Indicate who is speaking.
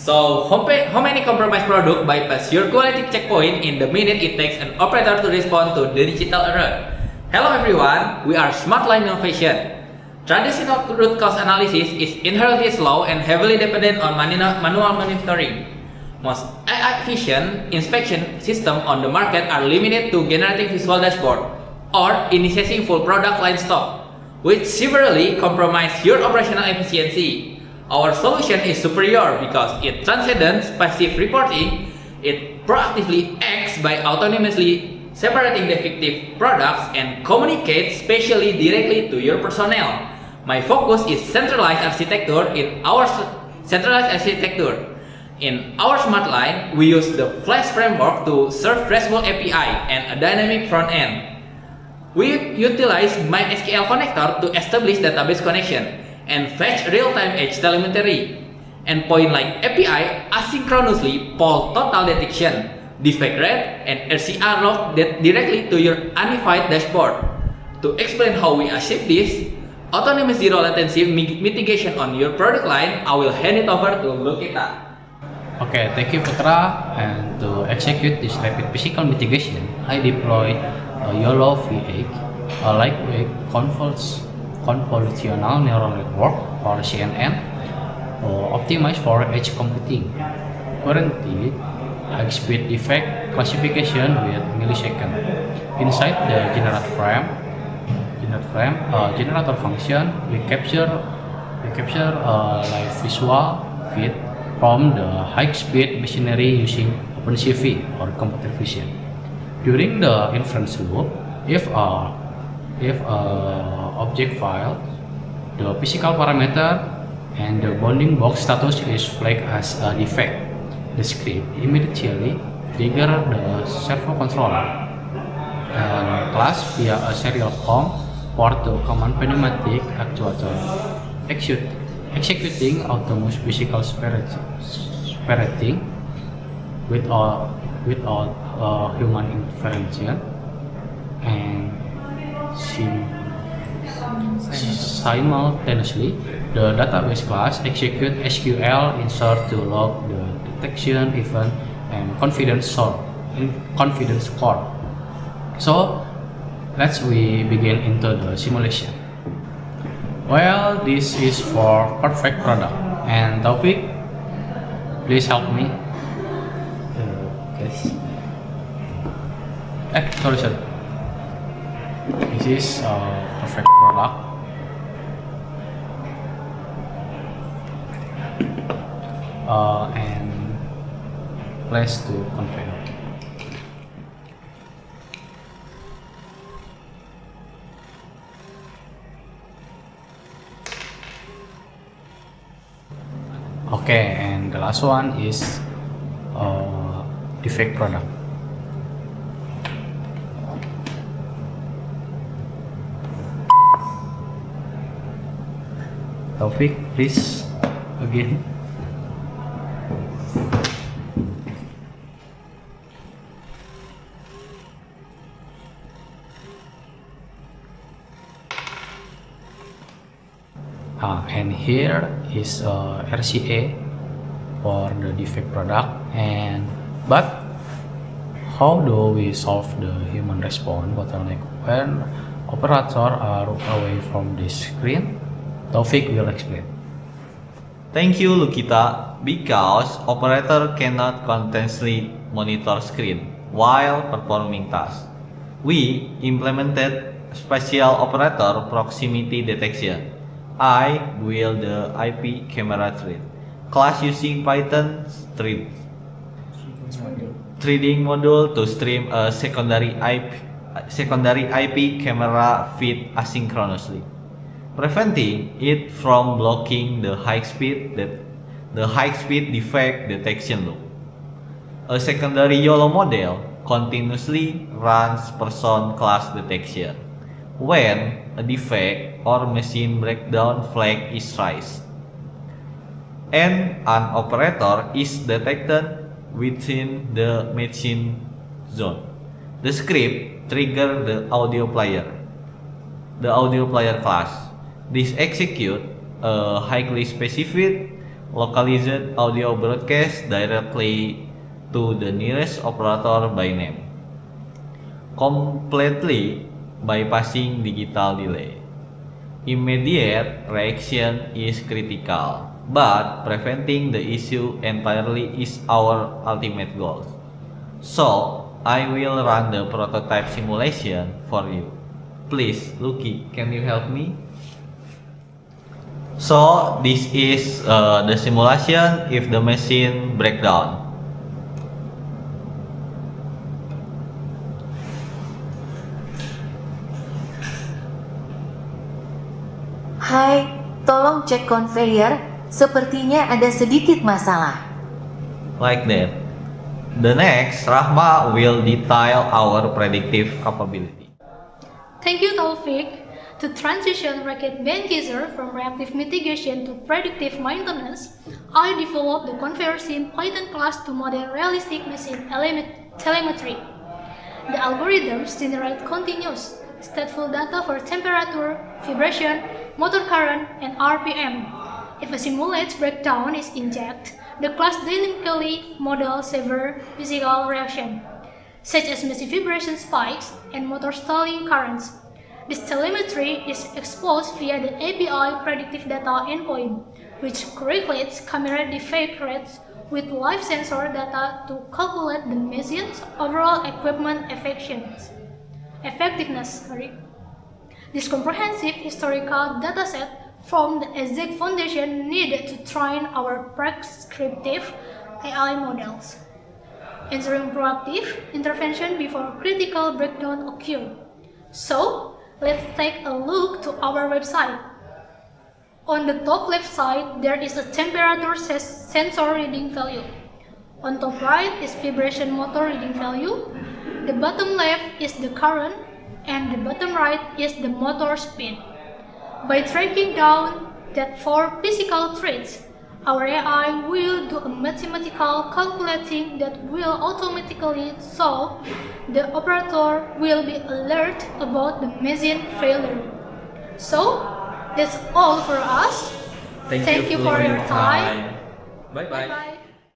Speaker 1: How many compromised product bypass your quality checkpoint in the minute it takes an operator to respond to the digital error? Hello everyone, we are Smartline Innovation. Traditional root cause analysis is inherently slow and heavily dependent on manual monitoring. Most AI vision inspection systems on the market are limited to generating visual dashboard or initiating full product line stop, which severely compromise your operational efficiency. Our solution is superior because it transcends passive reporting. It proactively acts by autonomously separating defective products and communicates spatially directly to your personnel. My focus is centralized architecture. In our Smart Line, we use the Flash framework to serve RESTful API and a dynamic front end. We utilize MySQL connector to establish database connection and fetch real-time edge telemetry. Endpoint like API asynchronously poll total detection, defect rate, and RCR log directly to your unified dashboard. To explain how we achieve this autonomous zero latency mitigation on your product line, I will hand it over to Lukita.
Speaker 2: Okay, thank you Putra. And to execute this rapid physical mitigation, I deploy a YOLO V8, a lightweight convolutional neural network or CNN, optimized for edge computing. Currently, high-speed defect classification with millisecond. Inside the generator function, we capture live visual feed from the high-speed machinery using OpenCV or computer vision. During the inference loop, if a object file, the physical parameter, and the bounding box status is flagged as a defect, the script immediately trigger the servo controller and class via a serial COM port to command pneumatic actuator, executing autonomous physical separating without human intervention, and simultaneously the database class execute SQL insert to log the detection event and confidence core. So we begin into the simulation. Well, this is for perfect product. And Taufik, please help me.
Speaker 3: Yes.
Speaker 2: Sorry. This is a perfect product. And place to configure. Okay, and the last one is defect product. Taufik, please again. And here is RCA for the defect product. But how do we solve the human response bottleneck when operators are away from the screen? Taufik will explain.
Speaker 3: Thank you, Lukita. Because operator cannot continuously monitor screen while performing tasks, we implemented spatial operator proximity detection. I built the IP camera thread class using Python threading module to stream a secondary IP camera feed asynchronously, preventing it from blocking the high-speed defect detection loop. A secondary YOLO model continuously runs person class detection when a defect or machine breakdown flag is raised, and an operator is detected within the machine zone. The script triggers the audio player class. This executes a highly specific localized audio broadcast directly to the nearest operator by name, completely bypassing digital delay. Immediate reaction is critical, but preventing the issue entirely is our ultimate goal. So, I will run the prototype simulation for you. Please, Lucky, can you help me? So, this is the simulation if the machine breaks down.
Speaker 4: Hai, tolong cek conveyor, sepertinya ada sedikit masalah.
Speaker 3: Like that. The next, Rahma will detail our predictive capability.
Speaker 5: Thank you, Taufik. To transition Racket Bandgeyser from reactive mitigation to predictive maintenance, I developed the conveyor sim Python class to model realistic machine telemetry. The algorithms generate continuous, stateful data for temperature, vibration, motor current, and RPM. If a simulated breakdown is injected, the class dynamically models severe physical reaction, such as massive vibration spikes and motor stalling currents. This telemetry is exposed via the API predictive data endpoint, which correlates camera defect rates with live sensor data to calculate the machine's overall equipment effectiveness. This comprehensive historical dataset formed the exact foundation needed to train our prescriptive AI models, ensuring proactive intervention before critical breakdown occur. So, let's take a look to our website. On the top left side, there is a temperature sensor reading value. On top right is vibration motor reading value. The bottom left is the current, and the bottom right is the motor speed. By tracking down that four physical traits, our AI will do a mathematical calculating that will automatically solve. The operator will be alert about the machine failure. So, that's all for us. Thank you for your time.
Speaker 1: Bye bye.
Speaker 5: Bye.